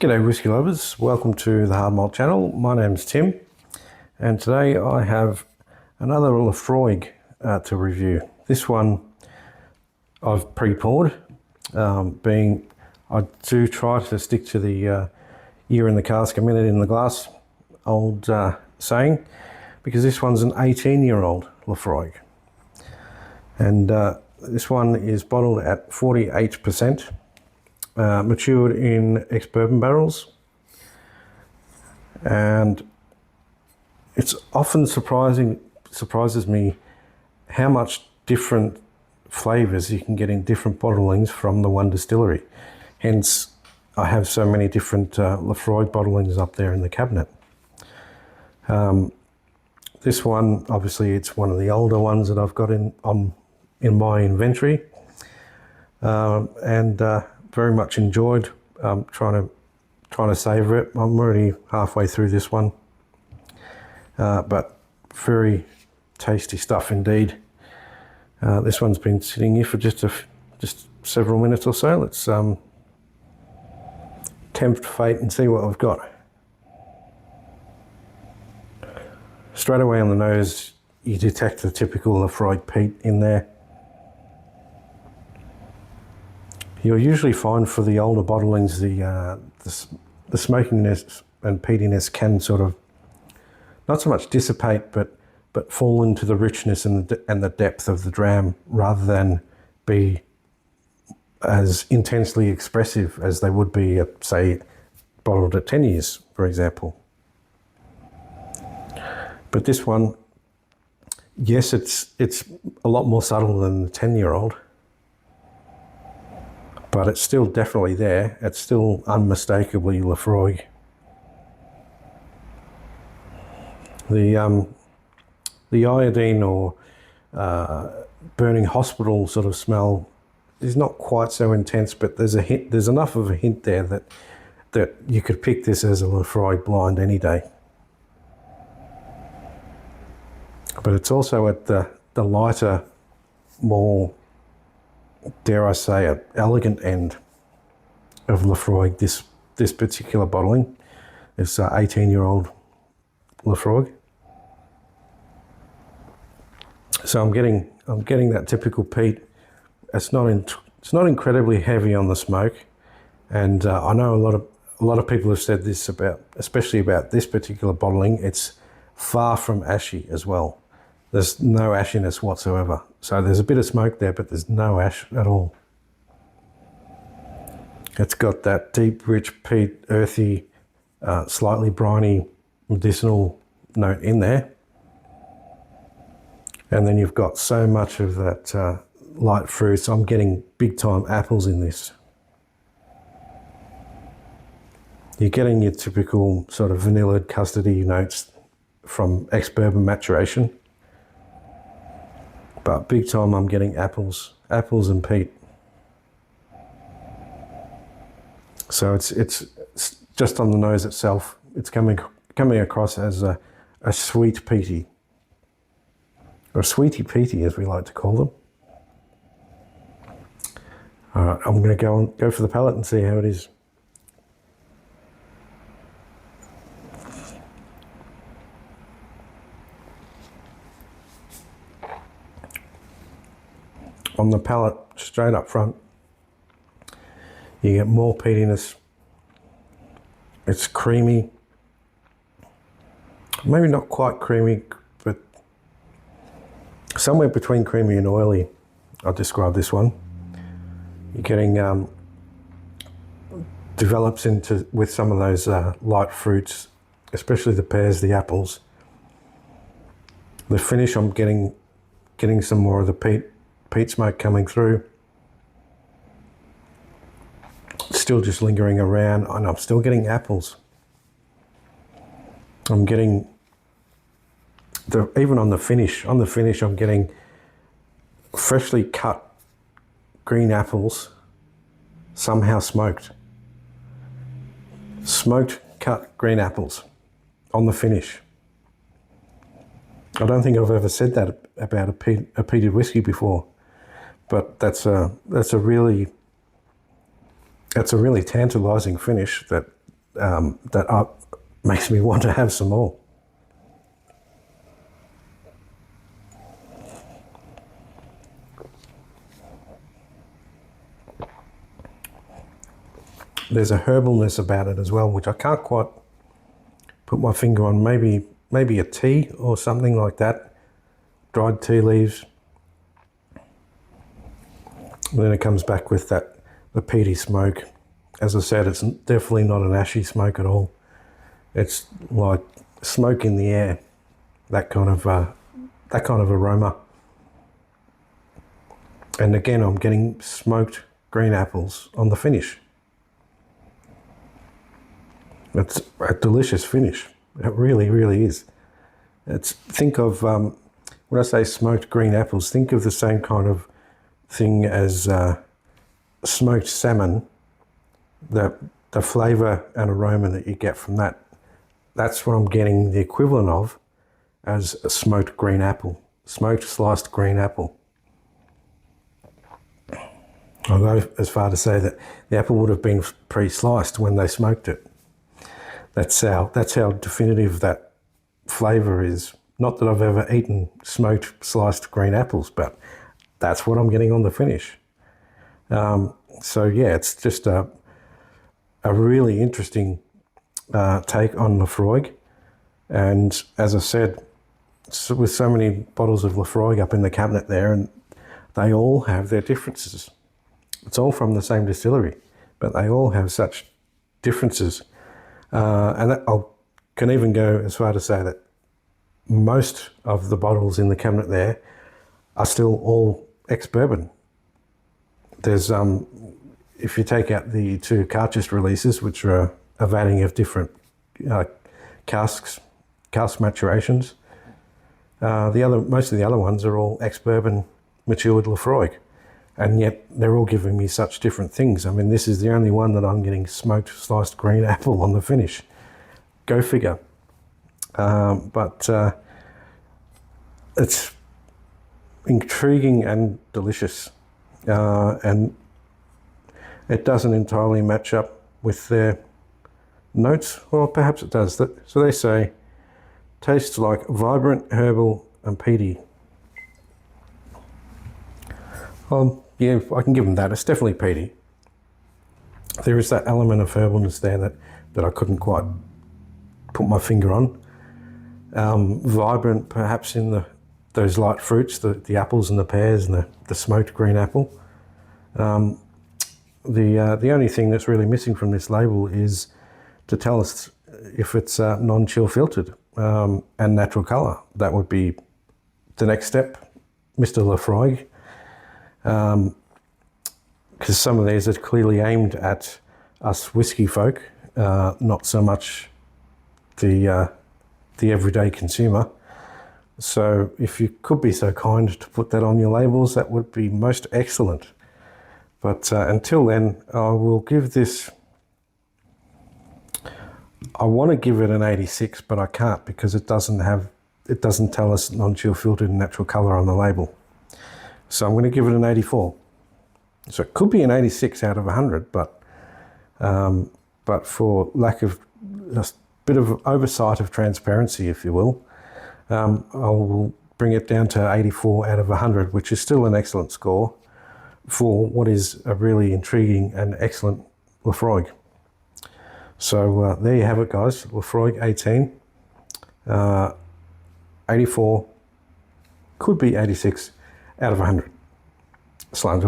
G'day whisky lovers, welcome to the Hard Malt channel. My name's Tim and today I have another Laphroaig to review. This one I've pre-poured, being I do try to stick to the year in the cask, a minute in the glass old saying, because this one's an 18-year-old Laphroaig. And this one is bottled at 48%. Matured in ex-bourbon barrels, and it's often surprises me how much different flavors you can get in different bottlings from the one distillery. Hence, I have so many different Laphroaig bottlings up there in the cabinet. This one, obviously, it's one of the older ones that I've got in my inventory, and very much enjoyed trying to savor it. I'm already halfway through this one, but very tasty stuff indeed. This one's been sitting here for just several minutes or so. Let's tempt fate and see what we've got. Straight away on the nose, you detect the typical Laphroaig peat in there. You'll usually find for the older bottlings the smokiness and peatiness can sort of not so much dissipate but fall into the richness and the depth of the dram, rather than be as intensely expressive as they would be say bottled at 10 years, for example. But this one, yes, it's a lot more subtle than the 10-year-old. But it's still definitely there. It's still unmistakably Laphroaig. The iodine or burning hospital sort of smell is not quite so intense, but there's a hint. There's enough of a hint there that you could pick this as a Laphroaig blind any day. But it's also at the lighter, more, dare I say it, elegant end of Laphroaig, this particular bottling. It's 18-year-old Laphroaig. So I'm getting that typical peat. It's not incredibly heavy on the smoke, and I know a lot of people have said this especially about this particular bottling. It's far from ashy as well. There's no ashiness whatsoever. So there's a bit of smoke there, but there's no ash at all. It's got that deep, rich peat, earthy, slightly briny, medicinal note in there. And then you've got so much of that light fruits. I'm getting big time apples in this. You're getting your typical sort of vanilla custardy notes from ex-bourbon maturation. But big time I'm getting apples and peat. So it's just on the nose itself, it's coming across as a sweet peaty, or sweetie peaty as we like to call them. All right, I'm going to go for the palate and see how it is. On the palate, straight up front, you get more peatiness. It's creamy. Maybe not quite creamy, but somewhere between creamy and oily, I'll describe this one. You're getting, develops with some of those light fruits, especially the pears, the apples. The finish, I'm getting some more of the peat smoke coming through. Still just lingering around, and I'm still getting apples. I'm getting even on the finish. On the finish, I'm getting freshly cut green apples, somehow smoked. Smoked cut green apples on the finish. I don't think I've ever said that about a peated whiskey before, but that's a really tantalising finish that makes me want to have some more. There's a herbalness about it as well, which I can't quite put my finger on. Maybe a tea or something like that, dried tea leaves. And then it comes back with the peaty smoke. As I said, it's definitely not an ashy smoke at all. It's like smoke in the air, that kind of aroma. And again, I'm getting smoked green apples on the finish. It's a delicious finish. It really, really is. Think of, when I say smoked green apples, think of the same kind of thing as smoked salmon, the flavour and aroma that you get from that. That's what I'm getting the equivalent of as a smoked green apple, smoked sliced green apple. I'll go as far to say that the apple would have been pre-sliced when they smoked it. That's how definitive that flavour is. Not that I've ever eaten smoked sliced green apples, but that's what I'm getting on the finish. So yeah, it's just a really interesting take on Laphroaig. And as I said, with so many bottles of Laphroaig up in the cabinet there, and they all have their differences. It's all from the same distillery, but they all have such differences. And I can even go as far to say that most of the bottles in the cabinet there are still all ex-bourbon. There's, if you take out the 2 Cartridge releases, which are a vatting of different cask maturations, most of the other ones are all ex-bourbon matured Laphroaig, and yet they're all giving me such different things. I mean, this is the only one that I'm getting smoked sliced green apple on the finish. Go figure. But it's intriguing and delicious, and it doesn't entirely match up with their notes. Well, perhaps it does. So they say, tastes like vibrant, herbal and peaty. Yeah, I can give them that. It's definitely peaty. There is that element of herbalness there that I couldn't quite put my finger on. Vibrant, perhaps in those light fruits, the apples and the pears and the smoked green apple. The only thing that's really missing from this label is to tell us if it's non-chill filtered and natural colour. That would be the next step, Mr. Laphroaig. Because some of these are clearly aimed at us whiskey folk, not so much the everyday consumer. So if you could be so kind to put that on your labels, that would be most excellent. But until then, I will give this, I want to give it an 86, but I can't because it doesn't tell us non-chill filtered and natural colour on the label. So I'm going to give it an 84. So it could be an 86 out of 100, but for lack of a bit of oversight of transparency, if you will, I will bring it down to 84 out of 100, which is still an excellent score for what is a really intriguing and excellent Laphroaig. So there you have it, guys. Laphroaig 18, 84, could be 86 out of 100. Slán